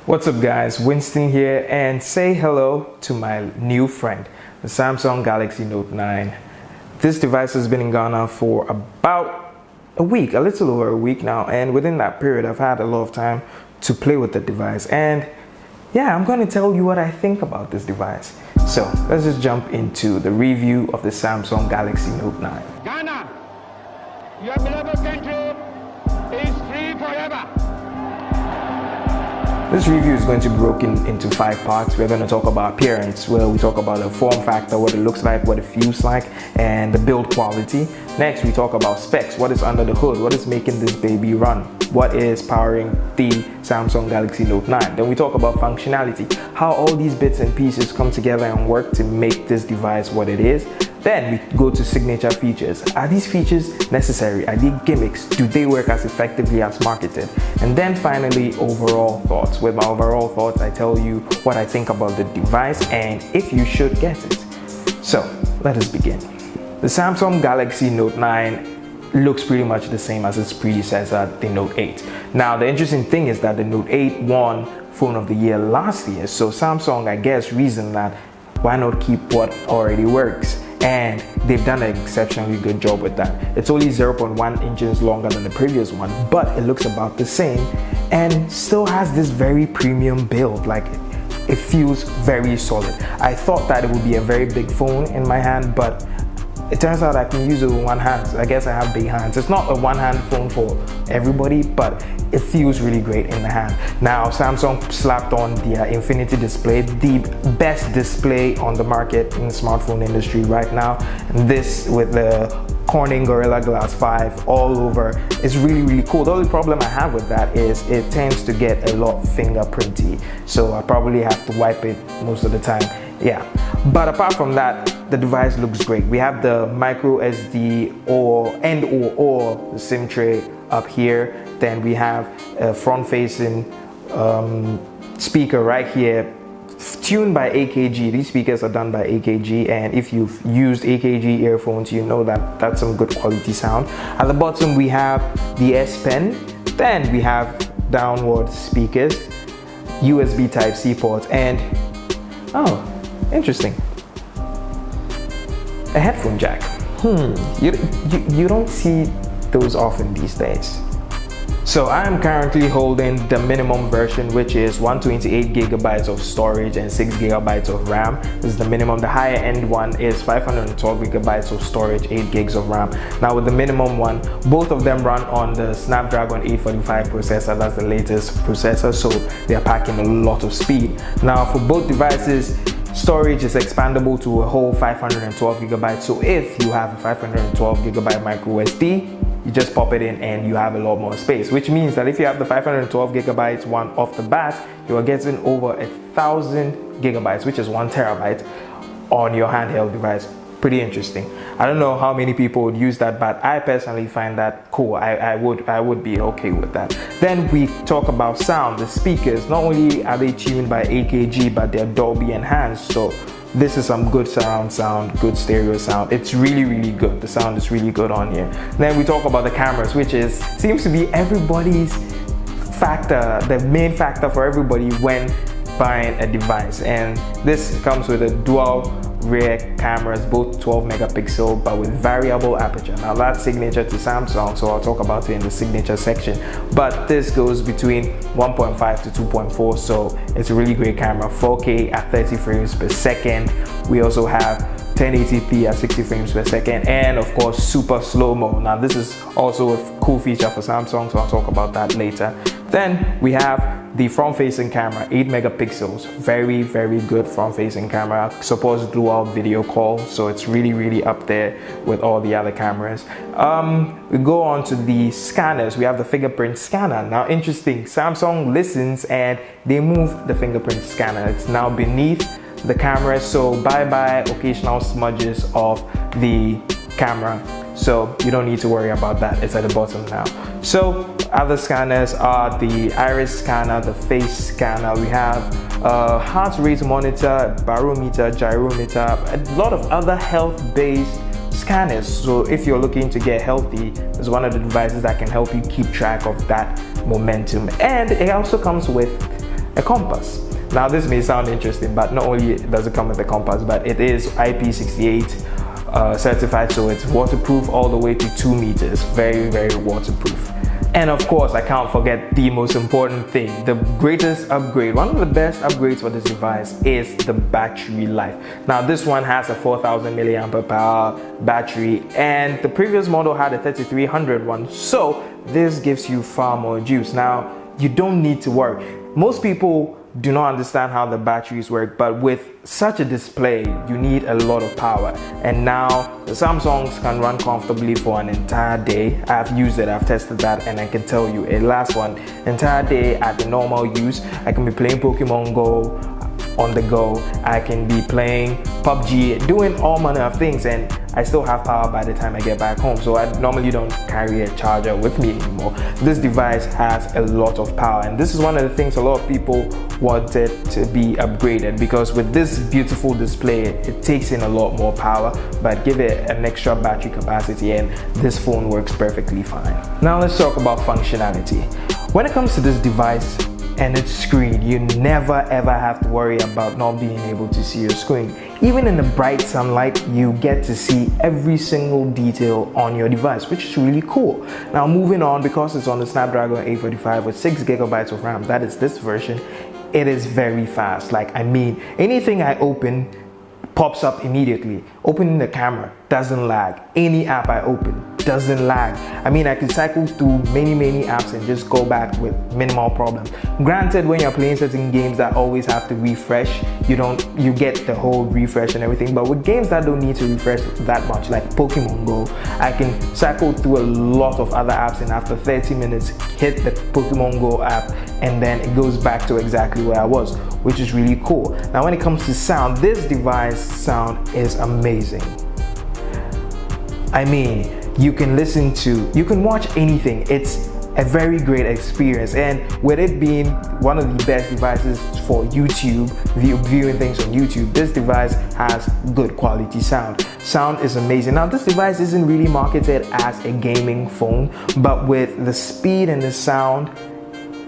What's up guys, Winston here, and say hello to my new friend, the Samsung Galaxy Note 9. This device has been in Ghana for about a week, a little over a week now, and within that period I've had a lot of time to play with the device, and yeah, I'm going to tell you what I think about this device. So let's just jump into the review of the Samsung Galaxy Note 9. Ghana, your beloved country is free forever. This review is going to be broken into 5 parts. We're going to talk about appearance, where we talk about the form factor, what it looks like, what it feels like, and the build quality. Next, we talk about specs, what is under the hood, what is making this baby run, what is powering the Samsung Galaxy Note 9. Then we talk about functionality, how all these bits and pieces come together and work to make this device what it is. Then we go to signature features. Are these features necessary? Are they gimmicks? Do they work as effectively as marketed? And then finally, overall thoughts. With my overall thoughts, I tell you what I think about the device and if you should get it. So let us begin. The Samsung Galaxy Note 9 looks pretty much the same as its predecessor, the Note 8. Now, the interesting thing is that the Note 8 won Phone of the Year last year. So Samsung, I guess, reasoned that why not keep what already works? And they've done an exceptionally good job with that. It's only 0.1 inches longer than the previous one, but it looks about the same and still has this very premium build. Like, it feels very solid. I thought that it would be a very big phone in my hand, but it turns out I can use it with one hand. I guess I have big hands. It's not a one-hand phone for everybody, but it feels really great in the hand. Now, Samsung slapped on their Infinity display, the best display on the market in the smartphone industry right now. And this with the Corning Gorilla Glass 5 all over is really cool. The only problem I have with that is it tends to get a lot fingerprinty, so I probably have to wipe it most of the time. Yeah, but apart from that, the device looks great. We have the micro SD or the SIM tray up here. Then we have a front-facing speaker right here, tuned by AKG. These speakers are done by AKG, and if you've used AKG earphones, you know that that's some good quality sound. At the bottom, we have the S Pen. Then we have downward speakers, USB Type-C ports, and oh, interesting, a headphone jack. You don't see those often these days. So I am currently holding the minimum version, which is 128 gigabytes of storage and 6 gigabytes of RAM. This is the minimum. The higher end one is 512 gigabytes of storage, 8 gigs of RAM. Now with the minimum one, both of them run on the Snapdragon 845 processor. That's the latest processor, so they are packing a lot of speed. Now for both devices, storage is expandable to a whole 512 gigabytes. So if you have a 512 gigabyte micro SD, you just pop it in and you have a lot more space, which means that if you have the 512 gigabytes one off the bat, you are getting over 1,000 gigabytes, which is 1 terabyte on your handheld device. Pretty interesting. I don't know how many people would use that, but I personally find that cool. I would be okay with that. Then we talk about sound. The speakers, not only are they tuned by AKG, but they're Dolby enhanced. So this is some good surround sound, good stereo sound. It's really good. The sound is really good on here. Then we talk about the cameras, which seems to be everybody's factor, the main factor for everybody when buying a device. And this comes with a dual rear cameras, both 12 megapixel, but with variable aperture. Now that's signature to Samsung, so I'll talk about it in the signature section. But this goes between 1.5 to 2.4, so it's a really great camera. 4K at 30 frames per second. We also have 1080p at 60 frames per second, and of course super slow-mo. Now this is also a cool feature for Samsung, so I'll talk about that later. Then we have the front-facing camera, 8 megapixels, very good front-facing camera, supports dual video call, so it's really up there with all the other cameras. We go on to the scanners. We have the fingerprint scanner. Now interesting, Samsung listens and they move the fingerprint scanner. It's now beneath the camera, so bye occasional smudges of the camera, so you don't need to worry about that. It's at the bottom now. So other scanners are the iris scanner, the face scanner. We have a heart rate monitor, barometer, gyrometer, a lot of other health-based scanners. So if you're looking to get healthy, it's one of the devices that can help you keep track of that momentum. And it also comes with a compass. Now this may sound interesting, but not only does it come with a compass, but it is IP68 certified, so it's waterproof all the way to 2 meters. Very, very waterproof. And of course, I can't forget the most important thing, the greatest upgrade. One of the best upgrades for this device is the battery life. Now this one has a 4000 milliampere power battery, and the previous model had a 3300 one, so this gives you far more juice. Now you don't need to worry. Most people do not understand how the batteries work, but with such a display you need a lot of power, and now the Samsungs can run comfortably for an entire day. I've used it, I've tested that, and I can tell you it lasts one entire day at the normal use. I can be playing Pokemon Go on the go, I can be playing PUBG, doing all manner of things, and I still have power by the time I get back home. So I normally don't carry a charger with me anymore. This device has a lot of power, and this is one of the things a lot of people wanted to be upgraded, because with this beautiful display it takes in a lot more power, but give it an extra battery capacity and this phone works perfectly fine. Now let's talk about functionality. When it comes to this device and its screen, you never ever have to worry about not being able to see your screen. Even in the bright sunlight, you get to see every single detail on your device, which is really cool. Now moving on, because it's on the Snapdragon 845 with 6 gigabytes of RAM, that is this version, it is very fast. Like, I mean, anything I open pops up immediately. Opening the camera doesn't lag. Any app I open doesn't lag. I mean, I can cycle through many apps and just go back with minimal problems. Granted, when you're playing certain games that always have to refresh, you get the whole refresh and everything, but with games that don't need to refresh that much, like Pokemon Go, I can cycle through a lot of other apps, and after 30 minutes hit the Pokemon Go app and then it goes back to exactly where I was, which is really cool. Now when it comes to sound, this device sound is amazing. I mean, you can watch anything. It's a very great experience, and with it being one of the best devices for YouTube, viewing things on YouTube, this device has good quality sound. Sound is amazing. Now this device isn't really marketed as a gaming phone, but with the speed and the sound,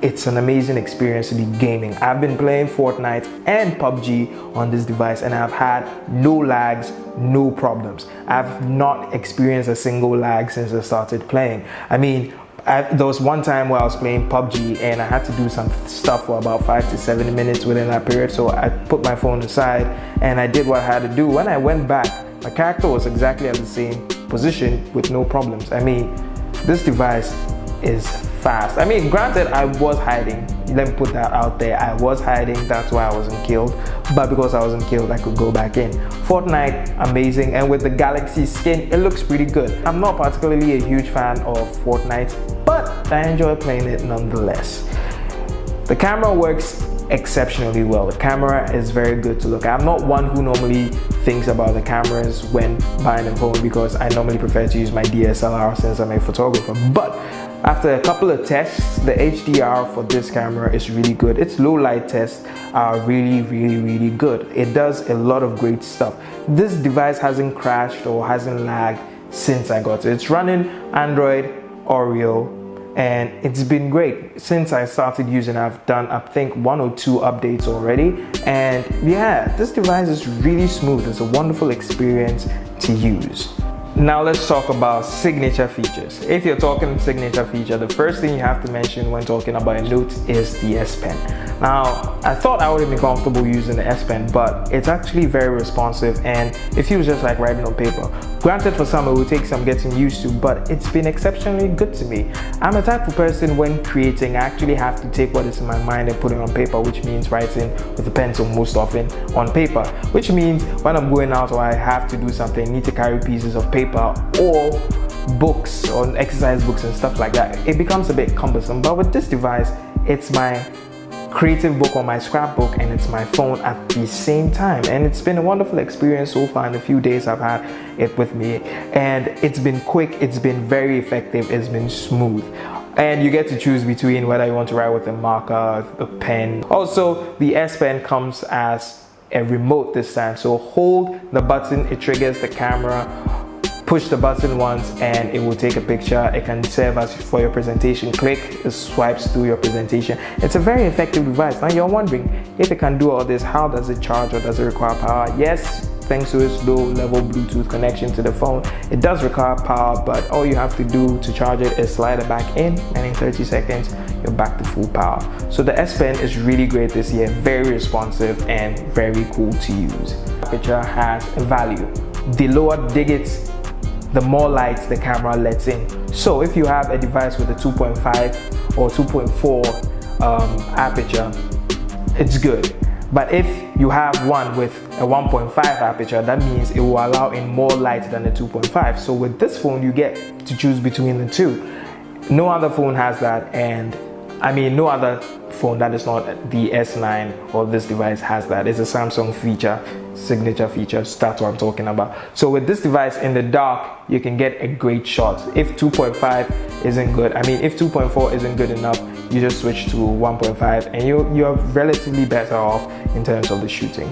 it's an amazing experience to be gaming. I've been playing Fortnite and PUBG on this device, and I've had no lags, no problems. I've not experienced a single lag since I started playing. I mean, there was one time where I was playing PUBG and I had to do some stuff for about 5 to 7 minutes within that period, so I put my phone aside and I did what I had to do. When I went back, my character was exactly at the same position with no problems. I mean, this device is fast. I mean, granted, I was hiding. Let me put that out there. I was hiding, that's why I wasn't killed. But because I wasn't killed, I could go back in. Fortnite, amazing. And with the Galaxy skin, it looks pretty good. I'm not particularly a huge fan of Fortnite, but I enjoy playing it nonetheless. The camera works exceptionally well. The camera is very good to look at. I'm not one who normally thinks about the cameras when buying a phone, because I normally prefer to use my DSLR since I'm a photographer. But after a couple of tests, the HDR for this camera is really good. Its low light tests are really good. It does a lot of great stuff. This device hasn't crashed or hasn't lagged since I got it. It's running Android Oreo, and it's been great since I started using it. I've done, I think, 1 or 2 updates already, and yeah, this device is really smooth. It's a wonderful experience to use. Now let's talk about signature features. If you're talking signature feature, the first thing you have to mention when talking about a Note is the S Pen. Now, I thought I wouldn't be comfortable using the S Pen, but it's actually very responsive and it feels just like writing on paper. Granted, for some it will take some getting used to, but it's been exceptionally good to me. I'm a type of person, when creating, I actually have to take what is in my mind and put it on paper, which means writing with a pencil most often on paper, which means when I'm going out or I have to do something, I need to carry pieces of paper or books or exercise books and stuff like that. It becomes a bit cumbersome, but with this device, it's my creative book or my scrapbook and it's my phone at the same time, and it's been a wonderful experience so far in the few days I've had it with me, and it's been quick, it's been very effective, it's been smooth, and you get to choose between whether you want to write with a marker, a pen. Also, the S Pen comes as a remote this time, so hold the button, it triggers the camera push the button once and it will take a picture. It can serve as for your presentation. Click, it swipes through your presentation. It's a very effective device. Now you're wondering, if it can do all this, how does it charge or does it require power? Yes, thanks to its low level Bluetooth connection to the phone, it does require power, but all you have to do to charge it is slide it back in, and in 30 seconds you're back to full power. So the S Pen is really great this year, very responsive and very cool to use. Aperture has value. The lower digits, the more light the camera lets in. So if you have a device with a 2.5 or 2.4 aperture, it's good. But if you have one with a 1.5 aperture, that means it will allow in more light than the 2.5. So with this phone, you get to choose between the two. No other phone has that, and I mean no other phone that is not the S9 or this device has that. It's a Samsung feature, signature features, that's what I'm talking about. So with this device in the dark, you can get a great shot. If 2.5 isn't good, I mean if 2.4 isn't good enough, you just switch to 1.5 and you're relatively better off in terms of the shooting.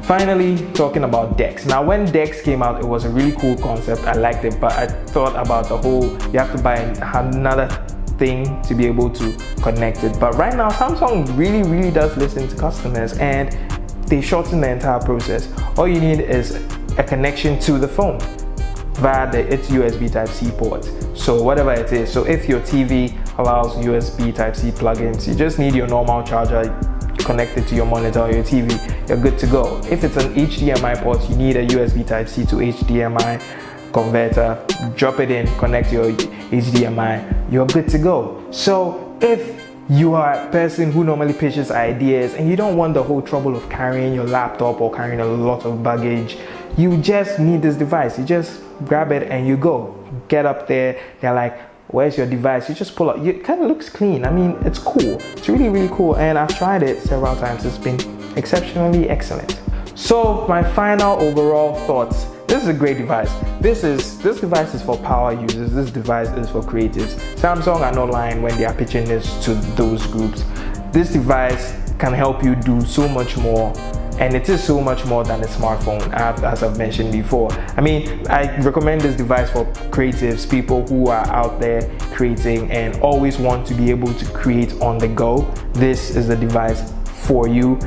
Finally, talking about DeX. Now when DeX came out, it was a really cool concept. I liked it, but I thought about the whole, you have to buy another thing to be able to connect it. But right now, Samsung really does listen to customers, and they shorten the entire process. All you need is a connection to the phone via its USB Type-C port. So whatever it is, so if your TV allows USB Type-C plugins, you just need your normal charger connected to your monitor or your TV, you're good to go. If it's an HDMI port, you need a USB Type-C to HDMI converter, drop it in, connect your HDMI, you're good to go. So if you are a person who normally pitches ideas and you don't want the whole trouble of carrying your laptop or carrying a lot of baggage, you just need this device. You just grab it and you go. Get up there, they're like, where's your device? You just pull up. It kind of looks clean. I mean, it's cool. It's really cool, and I've tried it several times. It's been exceptionally excellent. So my final overall thoughts. This is a great device. This device is for power users. This device is for creatives. Samsung are not lying when they are pitching this to those groups. This device can help you do so much more, and it is so much more than a smartphone, as I've mentioned before. I mean, I recommend this device for creatives, people who are out there creating and always want to be able to create on the go. This is the device for you.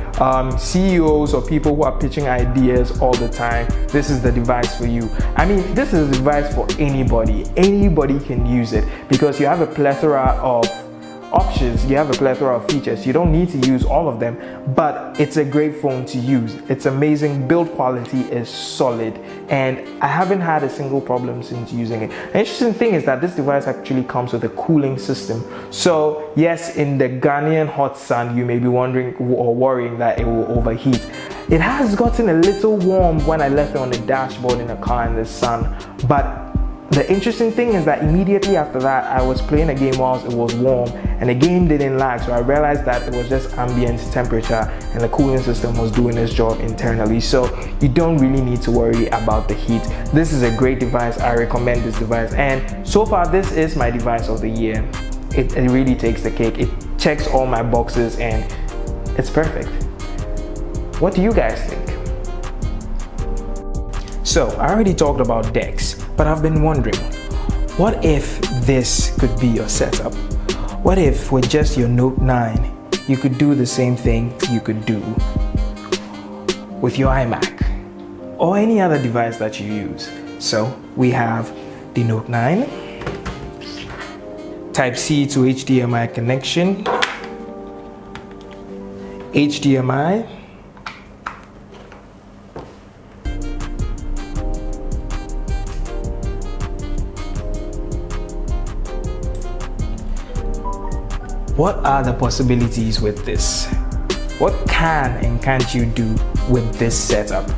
CEOs or people who are pitching ideas all the time, this is the device for you. I mean, this is a device for anybody. Anybody can use it because you have a plethora of options, you have a plethora of features. You don't need to use all of them, but it's a great phone to use. It's amazing. Build quality is solid, and I haven't had a single problem since using it. The interesting thing is that this device actually comes with a cooling system. So yes, in the Ghanaian hot sun, you may be wondering or worrying that it will overheat. It has gotten a little warm when I left it on the dashboard in the car in the sun, but the interesting thing is that immediately after that, I was playing a game whilst it was warm and the game didn't lag, so I realized that it was just ambient temperature and the cooling system was doing its job internally. So you don't really need to worry about the heat. This is a great device. I recommend this device, and so far this is my device of the year. It really takes the cake. It checks all my boxes and it's perfect. What do you guys think? So I already talked about DeX, but I've been wondering, what if this could be your setup? What if with just your Note 9, you could do the same thing you could do with your iMac or any other device that you use? So we have the Note 9, Type-C to HDMI connection, HDMI, what are the possibilities with this? What can and can't you do with this setup?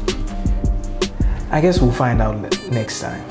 I guess we'll find out next time.